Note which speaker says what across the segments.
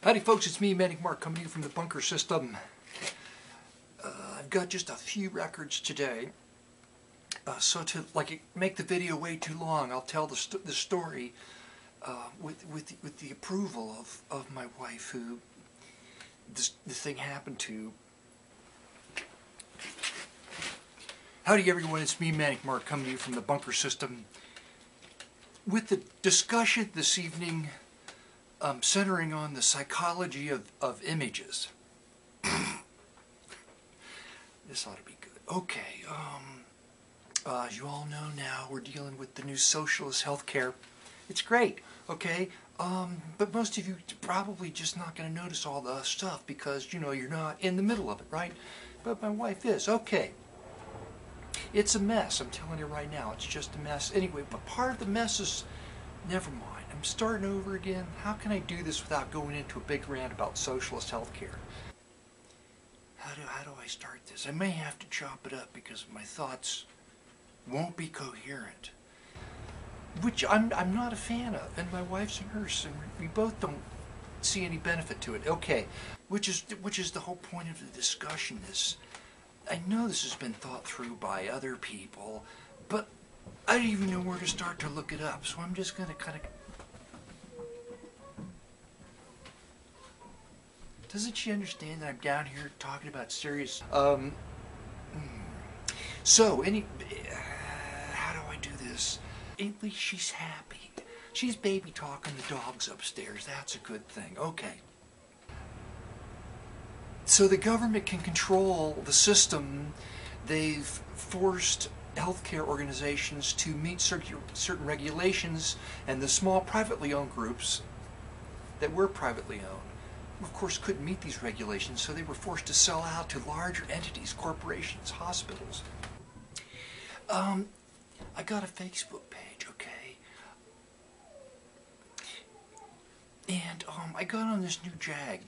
Speaker 1: Howdy folks, it's me, Manic coming to you from the bunker system. I've got just a few records today. So to make the video way too long, I'll tell the story with the approval of my wife, who this thing happened to. Howdy everyone, it's me, Manic coming to you from the bunker system with the discussion this evening centering on the psychology of images. This ought to be good. Okay, as you all know now, we're dealing with the new socialist healthcare. It's great, okay? But most of you probably just not going to notice all the stuff because, you know, you're not in the middle of it, right? But my wife is. Okay. It's a mess, I'm telling you right now. It's just a mess. Anyway, but part of the mess is, never mind. I'm starting over again. How can I do this without going into a big rant about socialist healthcare? How do I start this? I may have to chop it up because my thoughts won't be coherent. Which I'm not a fan of, and my wife's a nurse, and we both don't see any benefit to it. Okay, which is the whole point of the discussion. I know this has been thought through by other people, but I don't even know where to start to look it up, so I'm just going to kind of... Doesn't she understand that I'm down here talking about serious... So, how do I do this? At least she's happy. She's baby talking the dogs upstairs. That's a good thing. Okay. So the government can control the system. They've forced healthcare organizations to meet certain regulations, and the small privately owned groups that were privately owned, of course, couldn't meet these regulations, so they were forced to sell out to larger entities, corporations, hospitals. I got a Facebook page, okay? And I got on this new jag.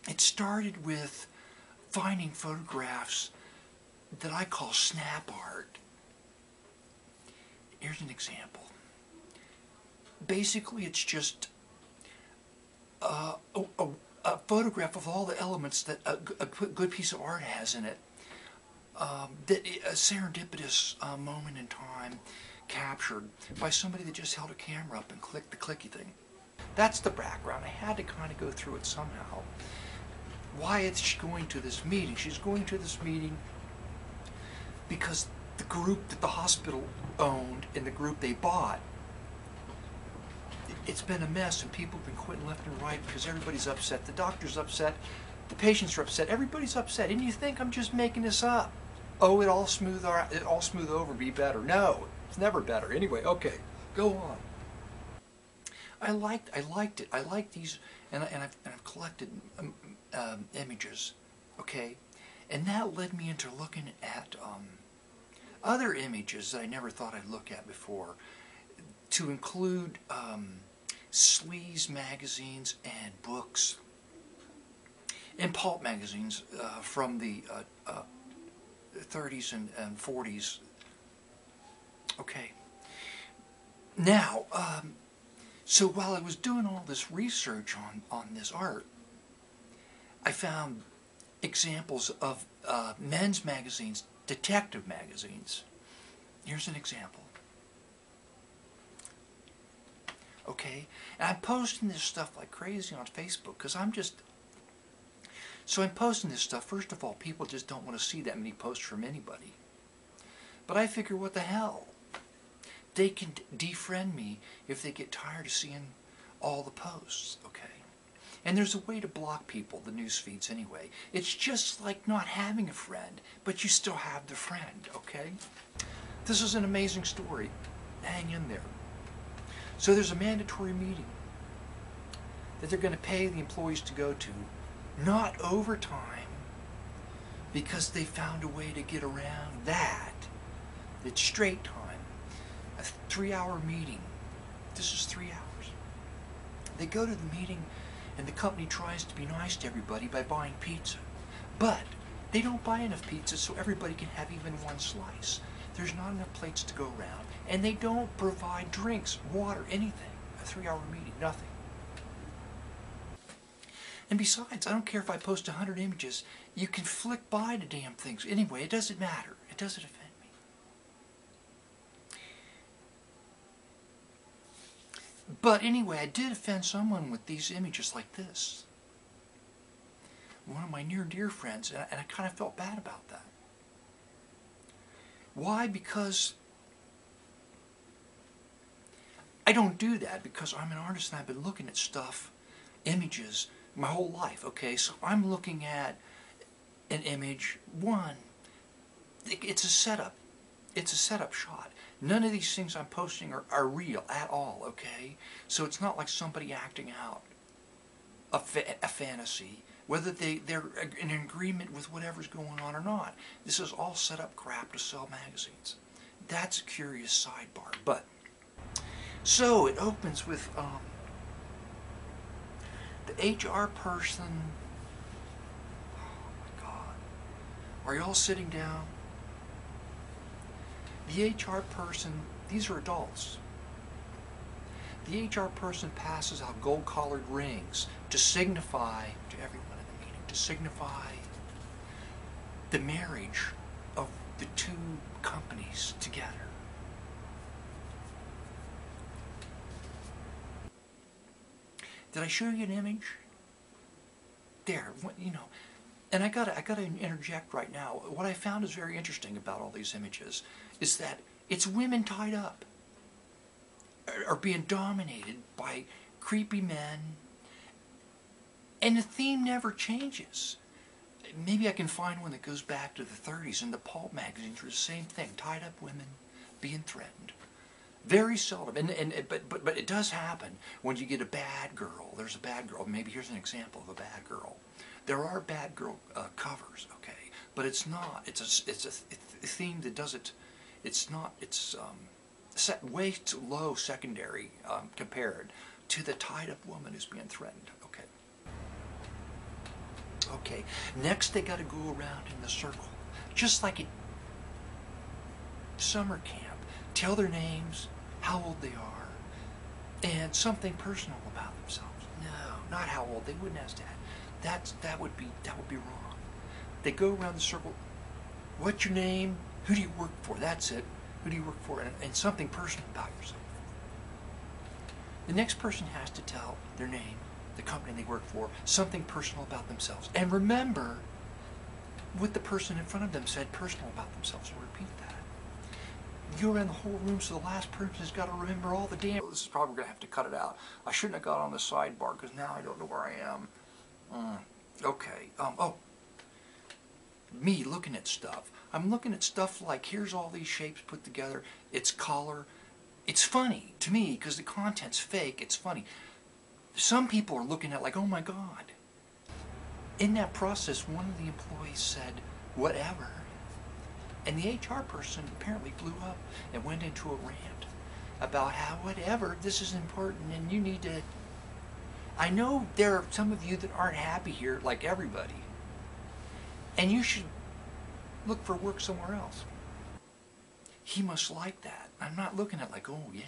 Speaker 1: It started with finding photographs that I call snap art. Here's an example. Basically, it's just a photograph of all the elements that a good piece of art has in it. That a serendipitous moment in time captured by somebody that just held a camera up and clicked the clicky thing. That's the background. I had to kind of go through it somehow. Why is she going to this meeting? She's going to this meeting because the group that the hospital owned and the group they bought, it's been a mess, and people have been quitting left and right because everybody's upset. The doctor's upset. The patients are upset. Everybody's upset. And you think I'm just making this up? Oh, it all smooth over, be better. No, it's never better. Anyway, okay, go on. I liked it. I like these, and I've collected images, okay, and that led me into looking at other images that I never thought I'd look at before, to include sleaze magazines and books and pulp magazines from the 30s and 40s. Okay. Now, so while I was doing all this research on this art, I found examples of men's magazines, detective magazines. Here's an example. Okay, and I'm posting this stuff like crazy on Facebook because I'm posting this stuff. First of all, people just don't want to see that many posts from anybody. But I figure, what the hell? They can defriend me if they get tired of seeing all the posts, okay? And there's a way to block people, the news feeds anyway. It's just like not having a friend, but you still have the friend, okay? This is an amazing story. Hang in there. So there's a mandatory meeting that they're going to pay the employees to go to, not overtime, because they found a way to get around that. It's straight time. A 3-hour meeting. This is 3 hours. They go to the meeting, and the company tries to be nice to everybody by buying pizza. But they don't buy enough pizza so everybody can have even one slice. There's not enough plates to go around, and they don't provide drinks, water, anything. A 3-hour meeting, nothing. And besides, I don't care if I post 100 images. You can flick by the damn things. Anyway, it doesn't matter. It doesn't offend me. But anyway, I did offend someone with these images like this. One of my near dear friends, and I kind of felt bad about that. Why? Because I don't do that because I'm an artist and I've been looking at stuff, images, my whole life, okay? So I'm looking at an image, one, it's a setup. It's a setup shot. None of these things I'm posting are real at all, okay? So it's not like somebody acting out a fantasy, whether they're in agreement with whatever's going on or not. This is all set up crap to sell magazines. That's a curious sidebar. But, so it opens with the HR person. Oh my God. Are you all sitting down? The HR person, these are adults. The HR person passes out gold-collared rings to signify to everyone in the meeting, to signify the marriage of the two companies together. Did I show you an image? There, you know. And I gotta interject right now. What I found is very interesting about all these images is that it's women tied up, are being dominated by creepy men, and the theme never changes. Maybe I can find one that goes back to the 30s, and the pulp magazines were the same thing: tied up women being threatened. Very seldom, but it does happen when you get a bad girl. There's a bad girl. Maybe here's an example of a bad girl. There are bad girl covers, okay, but it's not. It's a theme that doesn't. It's not. It's set way too low secondary compared to the tied-up woman who's being threatened. Okay. Okay. Next, they got to go around in the circle, just like at summer camp. Tell their names, how old they are, and something personal about themselves. No, not how old. They wouldn't ask that. That would be wrong. They go around the circle. What's your name? Who do you work for? That's it. Who do you work for? And something personal about yourself. The next person has to tell their name, the company they work for, something personal about themselves. And remember what the person in front of them said personal about themselves, and repeat that. You go around the whole room, so the last person has got to remember all the damn... This is probably going to have to cut it out. I shouldn't have got on the sidebar, because now I don't know where I am. Okay. Oh. Me looking at stuff. I'm looking at stuff like, here's all these shapes put together. It's color. It's funny to me, because the content's fake. It's funny. Some people are looking at like, oh my God. In that process, one of the employees said, whatever. And the HR person apparently blew up and went into a rant about how, whatever, this is important and you need to... I know there are some of you that aren't happy here, like everybody, and you should look for work somewhere else. He must like that. I'm not looking at like, oh yeah,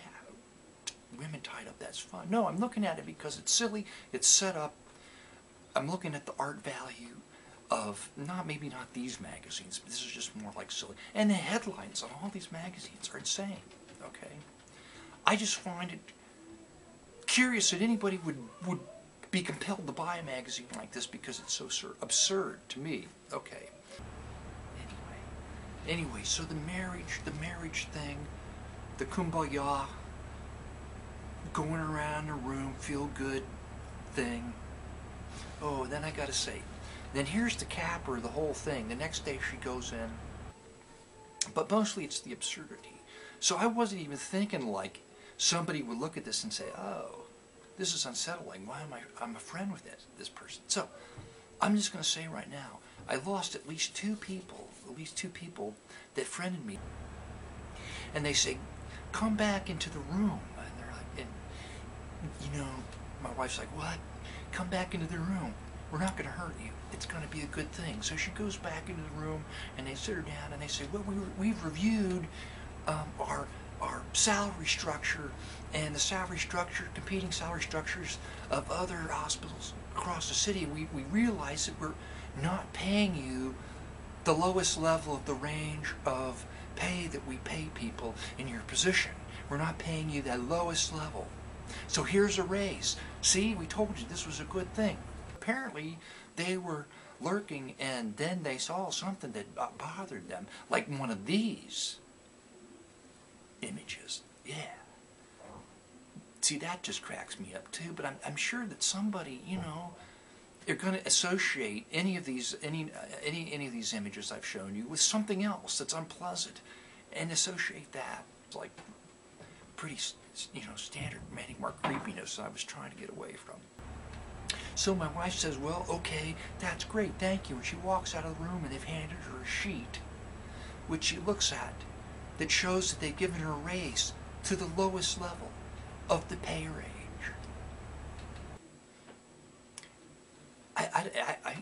Speaker 1: women tied up, that's fun. No, I'm looking at it because it's silly, it's set up. I'm looking at the art value of, maybe not these magazines, but this is just more like silly. And the headlines on all these magazines are insane, okay? I just find it curious that anybody would be compelled to buy a magazine like this because it's so absurd to me. Okay. Anyway, so the marriage thing, the kumbaya, going around the room, feel good thing. Oh, then I gotta say, then here's the capper of the whole thing. The next day she goes in, but mostly it's the absurdity. So I wasn't even thinking like somebody would look at this and say, oh, this is unsettling. Why am I'm a friend with this person. So I'm just going to say right now, I lost at least two people that friended me. And they say, come back into the room. And they're like, and you know, my wife's like, what? Come back into the room. We're not going to hurt you. It's going to be a good thing. So she goes back into the room, and they sit her down, and they say, well, we've reviewed our our salary structure and the salary structure, competing salary structures of other hospitals across the city. We realize that we're not paying you the lowest level of the range of pay that we pay people in your position. We're not paying you that lowest level. So here's a raise. See, we told you this was a good thing. Apparently, they were lurking, and then they saw something that bothered them, like one of these images. Yeah. See, that just cracks me up too. But I'm sure that somebody, you know, you're going to associate any of these any of these images I've shown you with something else that's unpleasant, and associate that. It's like pretty, you know, standard Manic Mark creepiness I was trying to get away from. So my wife says, well, okay, that's great, thank you. And she walks out of the room, and they've handed her a sheet, which she looks at, that shows that they've given her a raise to the lowest level of the pay range.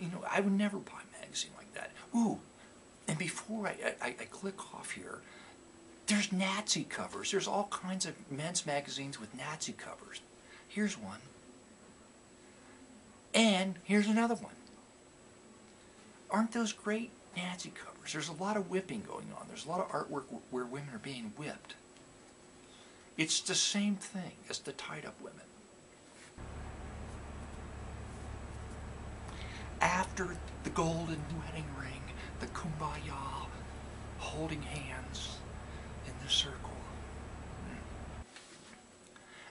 Speaker 1: You know, I would never buy a magazine like that. Ooh, and before I click off here, there's Nazi covers. There's all kinds of men's magazines with Nazi covers. Here's one. And here's another one. Aren't those great Nazi covers? There's a lot of whipping going on. There's a lot of artwork where women are being whipped. It's the same thing as the tied-up women. After the golden wedding ring, the kumbaya, holding hands in the circle.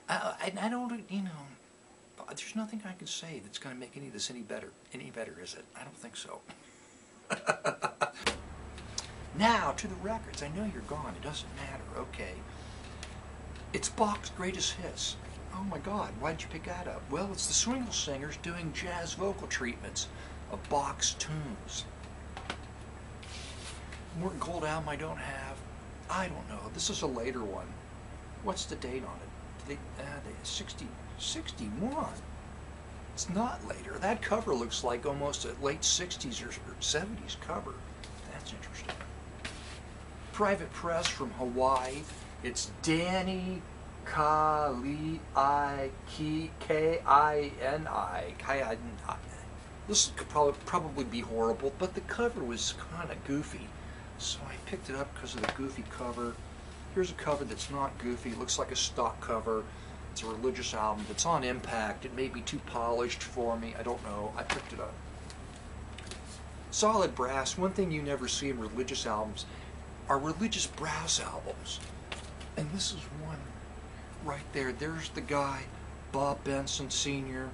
Speaker 1: I don't, you know, there's nothing I can say that's going to make any of this any better, is it? I don't think so. Now, to the records. I know you're gone. It doesn't matter. Okay. It's Bach's greatest hits. Oh my God, why'd you pick that up? Well, it's the Swingle Singers doing jazz vocal treatments of Bach's tunes. Morton Gold album I don't have. I don't know. This is a later one. What's the date on it? 61. It's not later. That cover looks like almost a late 60s or 70s cover. That's interesting. Private Press from Hawaii. It's Danny K-I-N-I. This could probably be horrible, but the cover was kind of goofy. So I picked it up because of the goofy cover. Here's a cover that's not goofy. It looks like a stock cover. It's a religious album. It's on Impact. It may be too polished for me. I don't know. I picked it up. Solid brass. One thing you never see in religious albums are religious brass albums. And this is one right there. There's the guy, Bob Benson Sr.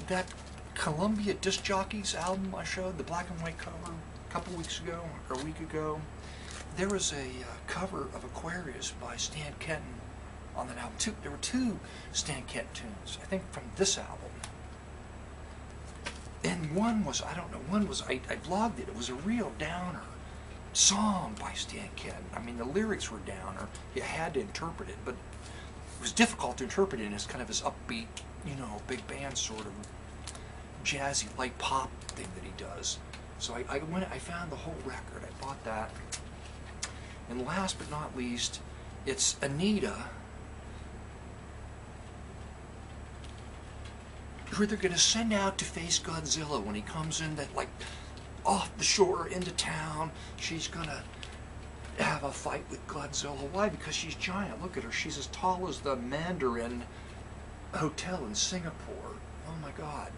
Speaker 1: That Columbia Disc Jockeys album I showed, the black and white cover, a couple weeks ago, or a week ago, there was a cover of Aquarius by Stan Kenton on that album. There were two Stan Kenton tunes, I think, from this album. And one was, I don't know, I blogged it. It was a real downer song by Stan Kenton. I mean, the lyrics were downer. You had to interpret it, but it was difficult to interpret it as kind of his upbeat, you know, big band sort of jazzy, light pop thing that he does. So I found the whole record. I bought that. And last but not least, it's Anita, who they're going to send out to face Godzilla when he comes in that, like, off the shore into town. She's going to have a fight with Godzilla. Why? Because she's giant. Look at her. She's as tall as the Mandarin Hotel in Singapore. Oh my God.